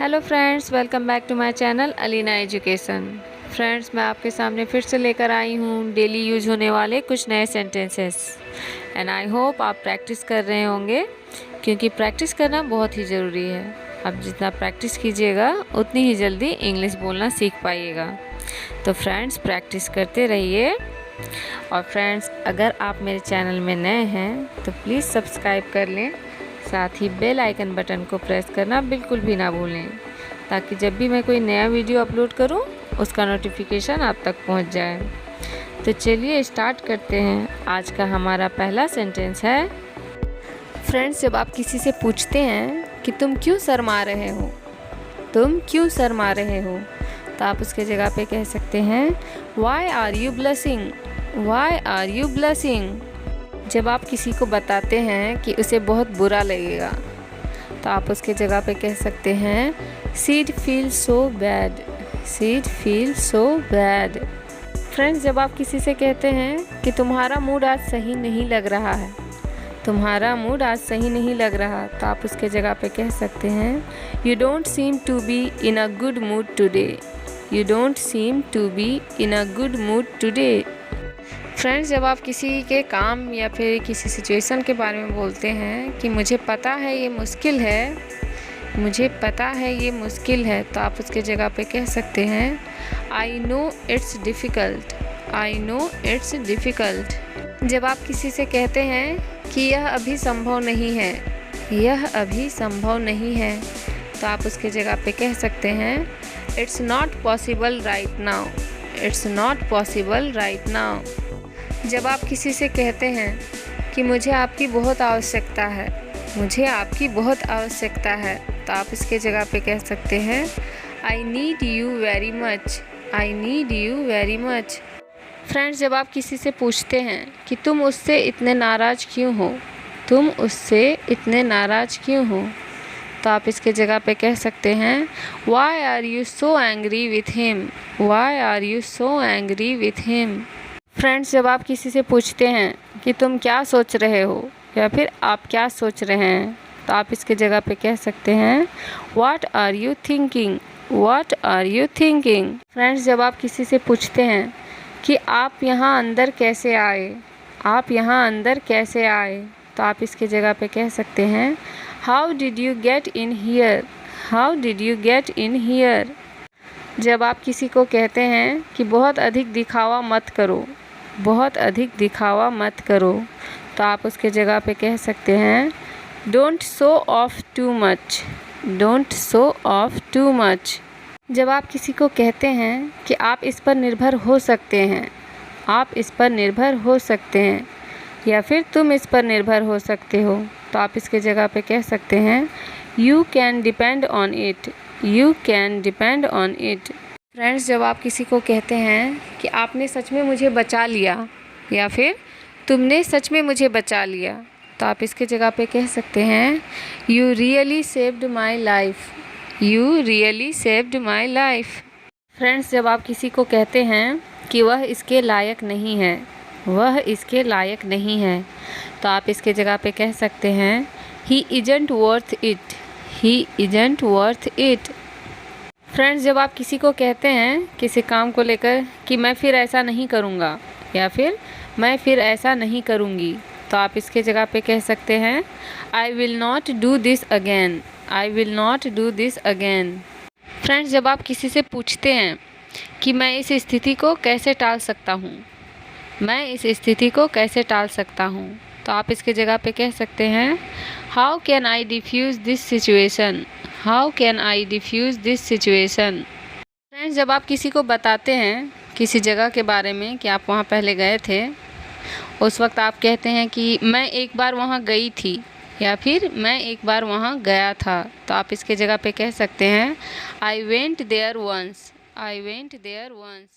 Hello friends, welcome back to my channel Alina education. Friends, मैं आपके सामने फिर से लेकर आई हूँ डेली यूज होने वाले कुछ नए सेंटेंसेस एंड आई होप आप प्रैक्टिस कर रहे होंगे, क्योंकि प्रैक्टिस करना बहुत ही ज़रूरी है। आप जितना प्रैक्टिस कीजिएगा उतनी ही जल्दी इंग्लिश बोलना सीख पाइएगा। तो फ्रेंड्स, प्रैक्टिस करते रहिए। और फ्रेंड्स, अगर आप मेरे चैनल में नए हैं तो प्लीज़ सब्सक्राइब कर लें, साथ ही बेल आइकन बटन को प्रेस करना बिल्कुल भी ना भूलें, ताकि जब भी मैं कोई नया वीडियो अपलोड करूं उसका नोटिफिकेशन आप तक पहुंच जाए। तो चलिए स्टार्ट करते हैं। आज का हमारा पहला सेंटेंस है, फ्रेंड्स, जब आप किसी से पूछते हैं कि तुम क्यों शर्मा रहे हो, तुम क्यों शर्मा रहे हो, तो आप उसके जगह पे कह सकते हैं why are you blushing, why are you blushing. जब आप किसी को बताते हैं कि उसे बहुत बुरा लगेगा, तो आप उसके जगह पे कह सकते हैं शीड feel so bad, शीड feel so bad. Friends, जब आप किसी से कहते हैं कि तुम्हारा मूड आज सही नहीं लग रहा है, तुम्हारा मूड आज सही नहीं लग रहा, तो आप उसके जगह पे कह सकते हैं you don't seem to be in a good mood today, you don't seem to be in a good mood today. Friends, जब आप किसी के काम या फिर किसी सिचुएशन के बारे में बोलते हैं कि मुझे पता है ये मुश्किल है, मुझे पता है ये मुश्किल है, तो आप उसके जगह पे कह सकते हैं I know it's difficult, I know it's difficult. जब आप किसी से कहते हैं कि यह अभी संभव नहीं है, यह अभी संभव नहीं है, तो आप उसके जगह पे कह सकते हैं it's not possible right now, it's not possible right now. जब आप किसी से कहते हैं कि मुझे आपकी बहुत आवश्यकता है, मुझे आपकी बहुत आवश्यकता है, तो आप इसके जगह पे कह सकते हैं I need you very much, I need you very much. Friends, जब आप किसी से पूछते हैं कि तुम उससे इतने नाराज़ क्यों हो, तुम उससे इतने नाराज़ क्यों हो, तो आप इसके जगह पे कह सकते हैं why are you so angry with him, why are you so angry with him. Friends, जब आप किसी से पूछते हैं कि तुम क्या सोच रहे हो या फिर आप क्या सोच रहे हैं, तो आप इसके जगह पे कह सकते हैं what are you thinking, what are you thinking. Friends, जब आप किसी से पूछते हैं कि आप यहाँ अंदर कैसे आए, आप यहाँ अंदर कैसे आए, तो आप इसके जगह पे कह सकते हैं how did you get in here, how did you get in here. जब आप किसी को कहते हैं कि बहुत अधिक दिखावा मत करो, बहुत अधिक दिखावा मत करो, तो आप उसके जगह पे कह सकते हैं don't show off too much, don't show off too much. जब आप किसी को कहते हैं कि आप इस पर निर्भर हो सकते हैं, आप इस पर निर्भर हो सकते हैं, या फिर तुम इस पर निर्भर हो सकते हो, तो आप इसके जगह पे कह सकते हैं you can depend on it, you can depend on it. Friends, जब आप किसी को कहते हैं कि आपने सच में मुझे बचा लिया, या फिर तुमने सच में मुझे बचा लिया, तो आप इसके जगह पे कह सकते हैं you really saved my life, you really saved my life. Friends, जब आप किसी को कहते हैं कि वह इसके लायक नहीं है, वह इसके लायक नहीं है, तो आप इसके जगह पे कह सकते हैं he isn't worth it, he isn't worth it. Friends, जब आप किसी को कहते हैं किसी काम को लेकर कि मैं फिर ऐसा नहीं करूँगा या फिर मैं फिर ऐसा नहीं करूँगी, तो आप इसके जगह पे कह सकते हैं I will not do this again, I will not do this again. Friends, जब आप किसी से पूछते हैं कि मैं इस स्थिति को कैसे टाल सकता हूँ, मैं इस स्थिति को कैसे टाल सकता हूँ, तो आप इसके जगह पे कह सकते हैं how can I diffuse this situation, how can I diffuse this situation. Friends, जब आप किसी को बताते हैं किसी जगह के बारे में कि आप वहाँ पहले गए थे, उस वक्त आप कहते हैं कि मैं एक बार वहाँ गई थी या फिर मैं एक बार वहाँ गया था, तो आप इसके जगह पे कह सकते हैं I went there once, I went there once.